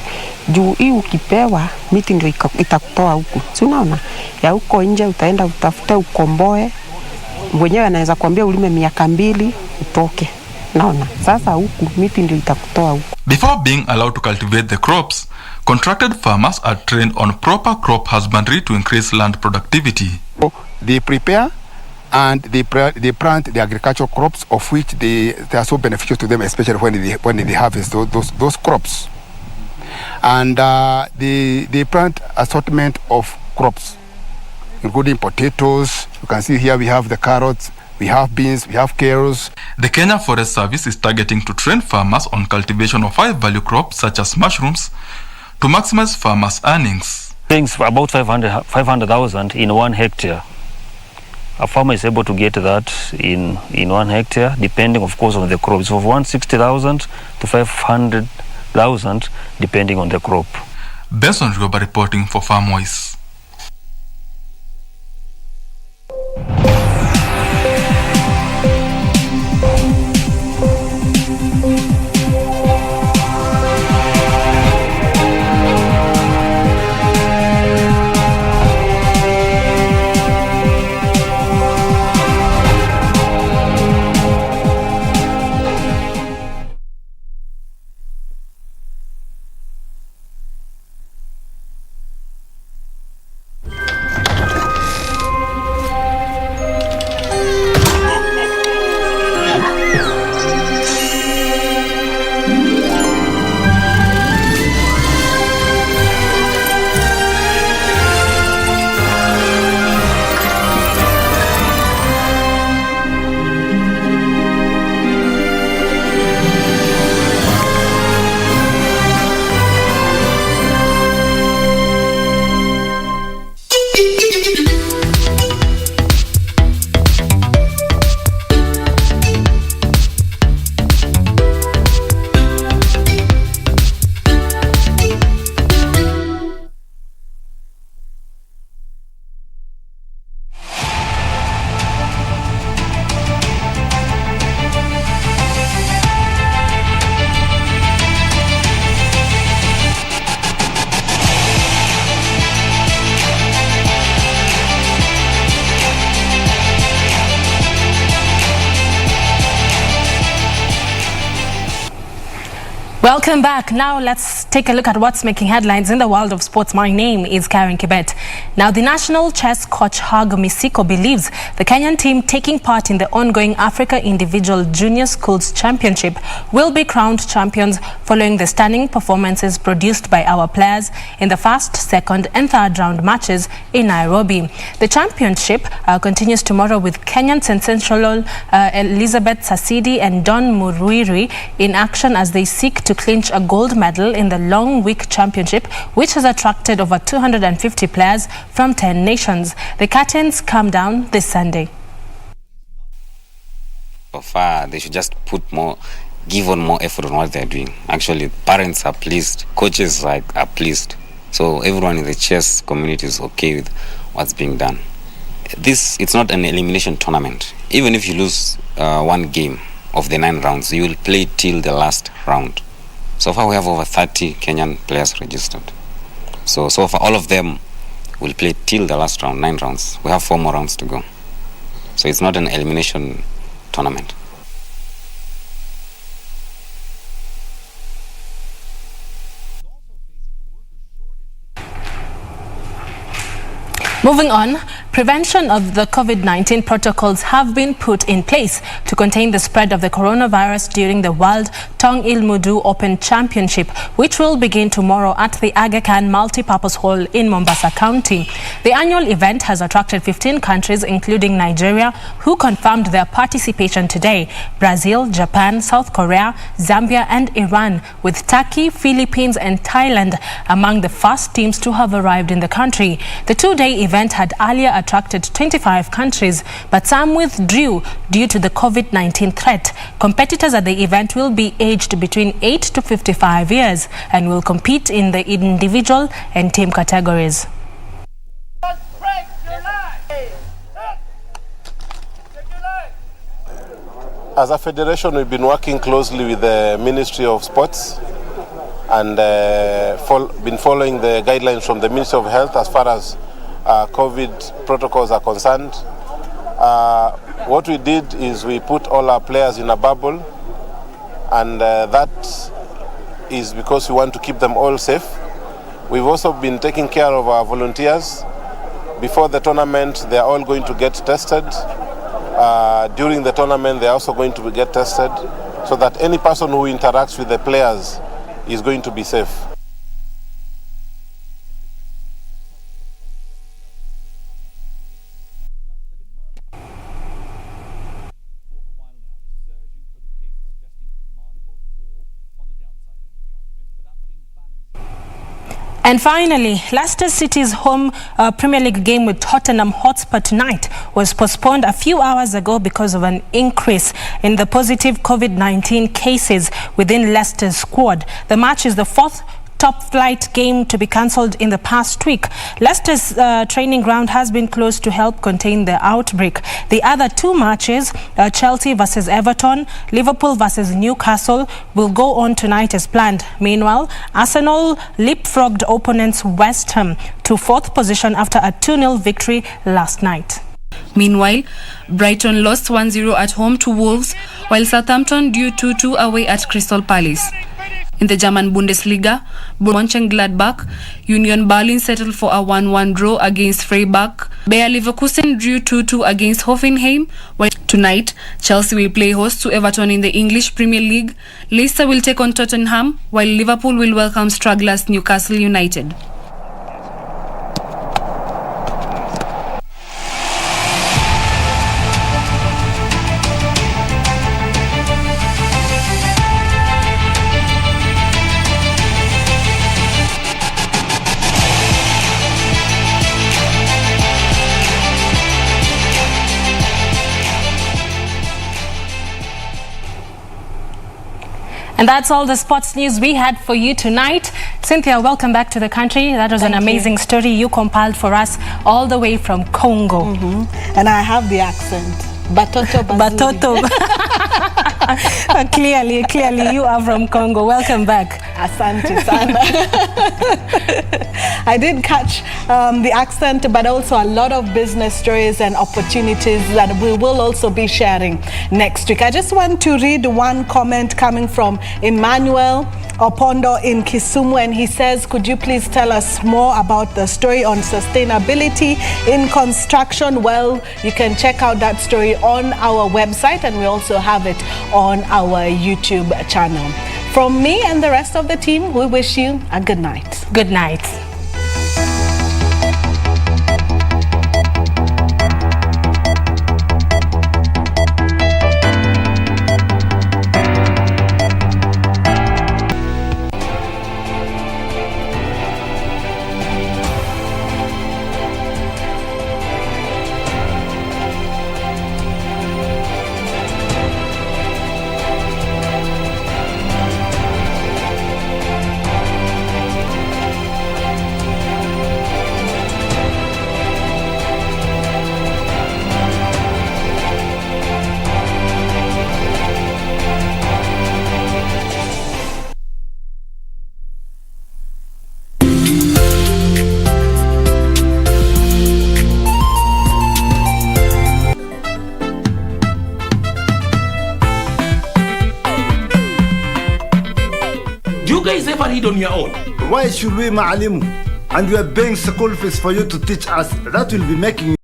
Juu hii ukipewa miti ndio itakutoa huku. Si unaona? Ya huko nje utaenda utafute ukomboe. Mwenyewe anaweza kuambia ulime miaka 2 utoke. Naona. Sasa huku miti ndio itakutoa huku. Before being allowed to cultivate the crops, Contracted farmers are trained on proper crop husbandry to increase land productivity. They prepare and they plant the agricultural crops, of which they are so beneficial to them, especially when they harvest those crops. And they plant assortment of crops, including potatoes. You can see here we have the carrots, we have beans, we have carrots. The Kenya Forest Service is targeting to train farmers on cultivation of high-value crops such as mushrooms to maximize farmers' earnings. Things for about 500,000 in 1 hectare. A farmer is able to get that in 1 hectare, depending, of course, on the crop. It's of 160,000 to 500,000, depending on the crop. Benson Rioba reporting for FarmWise. Welcome back. Now let's take a look at what's making headlines in the world of sports. My name is Karen Kibet. Now, the national chess coach Hag Misiko believes the Kenyan team taking part in the ongoing Africa Individual Junior Schools Championship will be crowned champions following the stunning performances produced by our players in the first, second and third round matches in Nairobi. The championship continues tomorrow with Kenyan sensational Elizabeth Sasidi and Don Muruiri in action as they seek to clinch a gold medal in the Long Week Championship, which has attracted over 250 players from 10 nations. The curtains come down this Sunday. So far, they should just give on more effort on what they're doing. Actually, parents are pleased, coaches are pleased. So everyone in the chess community is okay with what's being done. It's not an elimination tournament. Even if you lose one game of the 9 rounds, you will play till the last round. So far, we have over 30 Kenyan players registered. So far, all of them will play till the last round, 9 rounds. We have 4 more rounds to go. So it's not an elimination tournament. Moving on, prevention of the COVID-19 protocols have been put in place to contain the spread of the coronavirus during the World Tong Il-Mudu Open Championship, which will begin tomorrow at the Aga Khan Multipurpose Hall in Mombasa County. The annual event has attracted 15 countries, including Nigeria, who confirmed their participation today, Brazil, Japan, South Korea, Zambia and Iran, with Turkey, Philippines and Thailand among the first teams to have arrived in the country. The two-day event had earlier attracted 25 countries, but some withdrew due to the COVID-19 threat. Competitors at the event will be aged between 8 to 55 years and will compete in the individual and team categories. As a federation, we've been working closely with the Ministry of Sports and been following the guidelines from the Ministry of Health as far as COVID protocols are concerned. What we did is we put all our players in a bubble, and that is because we want to keep them all safe. We've also been taking care of our volunteers. Before the tournament, they are all going to get tested. During the tournament, they are also going to get tested, so that any person who interacts with the players is going to be safe. And finally, Leicester City's home Premier League game with Tottenham Hotspur tonight was postponed a few hours ago because of an increase in the positive COVID-19 cases within Leicester's squad. The match is the fourth top-flight game to be cancelled in the past week. Leicester's training ground has been closed to help contain the outbreak. The other two matches, Chelsea versus Everton, Liverpool versus Newcastle, will go on tonight as planned. Meanwhile, Arsenal leapfrogged opponents West Ham to fourth position after a 2-0 victory last night. Meanwhile, Brighton lost 1-0 at home to Wolves, while Southampton drew 2-2 away at Crystal Palace. In the German Bundesliga, Mönchengladbach, Union Berlin settled for a 1-1 draw against Freiburg. Bayer Leverkusen drew 2-2 against Hoffenheim. While tonight, Chelsea will play host to Everton in the English Premier League. Leicester will take on Tottenham, while Liverpool will welcome stragglers Newcastle United. And that's all the sports news we had for you tonight. Cythia, welcome back to the country. That was an amazing story you compiled for us all the way from Congo. And I have the accent. Batoto Batoto. Clearly, you are from Congo. Welcome back. Asante sana. I did catch the accent, but also a lot of business stories and opportunities that we will also be sharing next week. I just want to read one comment coming from Emmanuel Opondo in Kisumu, and he says, could you please tell us more about the story on sustainability in construction? Well, you can check out that story on our website, and we also have it on our YouTube channel. From me and the rest of the team, we wish you a good night. Good night. You guys ever read on your own? Why should we, Ma'alimu? And we are paying school fees for you to teach us. That will be making